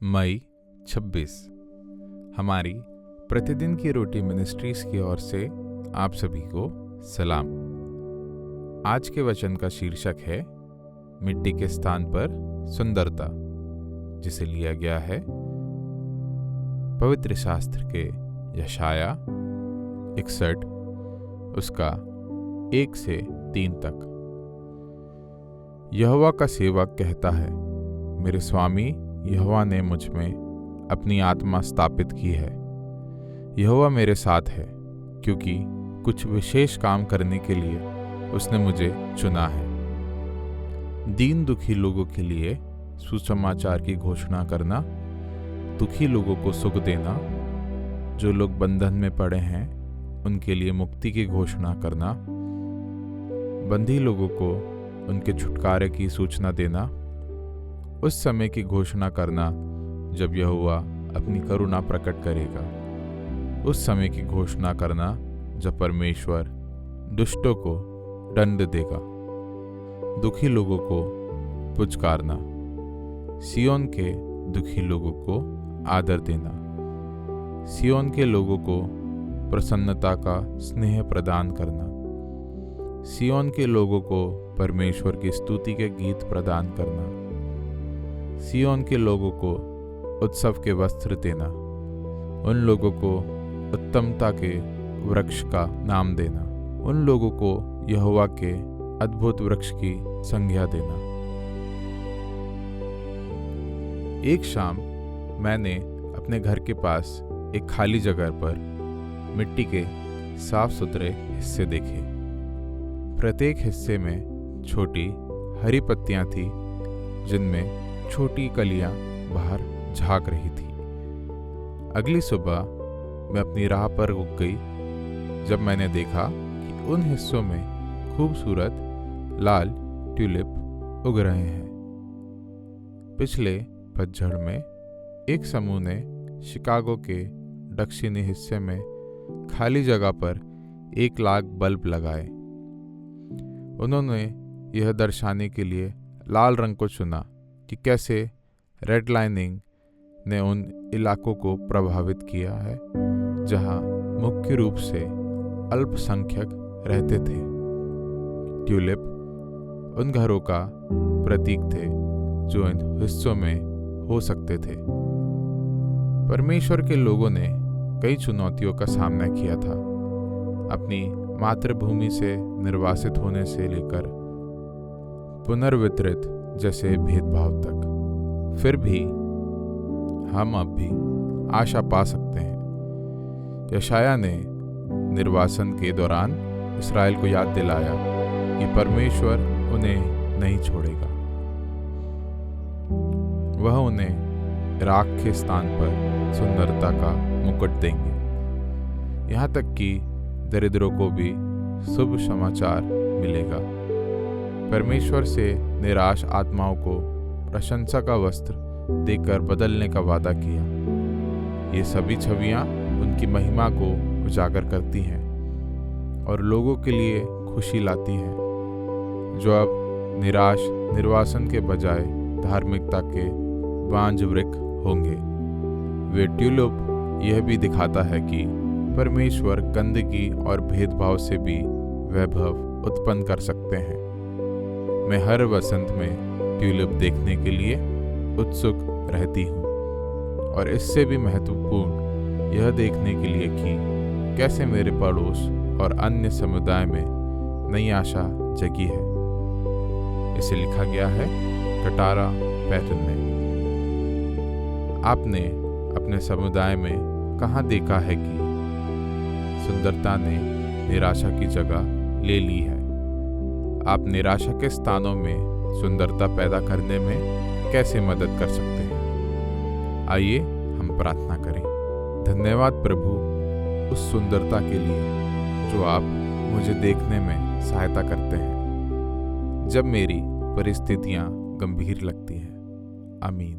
मई 26 हमारी प्रतिदिन की रोटी मिनिस्ट्रीज की ओर से आप सभी को सलाम। आज के वचन का शीर्षक है मिट्टी के स्थान पर सुंदरता, जिसे लिया गया है पवित्र शास्त्र के यशाया 61 उसका 1 से 3 तक। यहोवा का सेवक कहता है, मेरे स्वामी यहोवा ने मुझ में अपनी आत्मा स्थापित की है। यहोवा मेरे साथ है, क्योंकि कुछ विशेष काम करने के लिए उसने मुझे चुना है। दीन दुखी लोगों के लिए सुसमाचार की घोषणा करना, दुखी लोगों को सुख देना, जो लोग बंधन में पड़े हैं उनके लिए मुक्ति की घोषणा करना, बंधी लोगों को उनके छुटकारे की सूचना देना, उस समय की घोषणा करना जब यहोवा अपनी करुणा प्रकट करेगा, उस समय की घोषणा करना जब परमेश्वर दुष्टों को दंड देगा, दुखी लोगों को पुचकारना, सिय्योन के दुखी लोगों को आदर देना, सिय्योन के लोगों को प्रसन्नता का स्नेह प्रदान करना, सिय्योन के लोगों को परमेश्वर की स्तुति के गीत प्रदान करना, सिय्योन के लोगों को उत्सव के वस्त्र देना, उन लोगों को उत्तमता के वृक्ष का नाम देना, उन लोगों को यहोवा के अद्भुत वृक्ष की संज्ञा देना। एक शाम मैंने अपने घर के पास एक खाली जगह पर मिट्टी के साफ सुथरे हिस्से देखे। प्रत्येक हिस्से में छोटी हरी पत्तियां थी, जिनमें छोटी कलियां बाहर झांक रही थी। अगली सुबह मैं अपनी राह पर रुक गई, जब मैंने देखा कि उन हिस्सों में खूबसूरत लाल ट्यूलिप उग रहे हैं। पिछले पतझड़ में एक समूह ने शिकागो के दक्षिणी हिस्से में खाली जगह पर 1 लाख बल्ब लगाए। उन्होंने यह दर्शाने के लिए लाल रंग को चुना कि कैसे रेडलाइनिंग ने उन इलाकों को प्रभावित किया है जहां मुख्य रूप से अल्पसंख्यक रहते थे। ट्यूलिप उन घरों का प्रतीक थे जो इन हिस्सों में हो सकते थे। परमेश्वर के लोगों ने कई चुनौतियों का सामना किया था, अपनी मातृभूमि से निर्वासित होने से लेकर पुनर्वितरित जैसे भेदभाव तक। फिर भी हम अब भी आशा पा सकते हैं। यशाया ने निर्वासन के दौरान इस्राएल को याद दिलाया कि परमेश्वर उन्हें नहीं छोड़ेगा। वह उन्हें राख के स्थान पर सुंदरता का मुकुट देंगे। यहाँ तक कि दरिद्रों को भी शुभ समाचार मिलेगा। परमेश्वर से निराश आत्माओं को प्रशंसा का वस्त्र देकर बदलने का वादा किया। ये सभी छवियां उनकी महिमा को उजागर करती हैं और लोगों के लिए खुशी लाती हैं, जो अब निराश निर्वासन के बजाय धार्मिकता के बांझ वृक्ष होंगे। वे ट्यूलिप यह भी दिखाता है कि परमेश्वर गंदगी और भेदभाव से भी वैभव उत्पन्न कर सकते हैं। मैं हर वसंत में ट्यूलिप देखने के लिए उत्सुक रहती हूँ, और इससे भी महत्वपूर्ण यह देखने के लिए कि कैसे मेरे पड़ोस और अन्य समुदाय में नई आशा जगी है। इसे लिखा गया है कटारा पैटर्न में। आपने अपने समुदाय में कहाँ देखा है कि सुंदरता ने निराशा की जगह ले ली है? आप निराशा के स्थानों में सुंदरता पैदा करने में कैसे मदद कर सकते हैं? आइए हम प्रार्थना करें। धन्यवाद प्रभु उस सुंदरता के लिए जो आप मुझे देखने में सहायता करते हैं जब मेरी परिस्थितियां गंभीर लगती हैं। आमीन।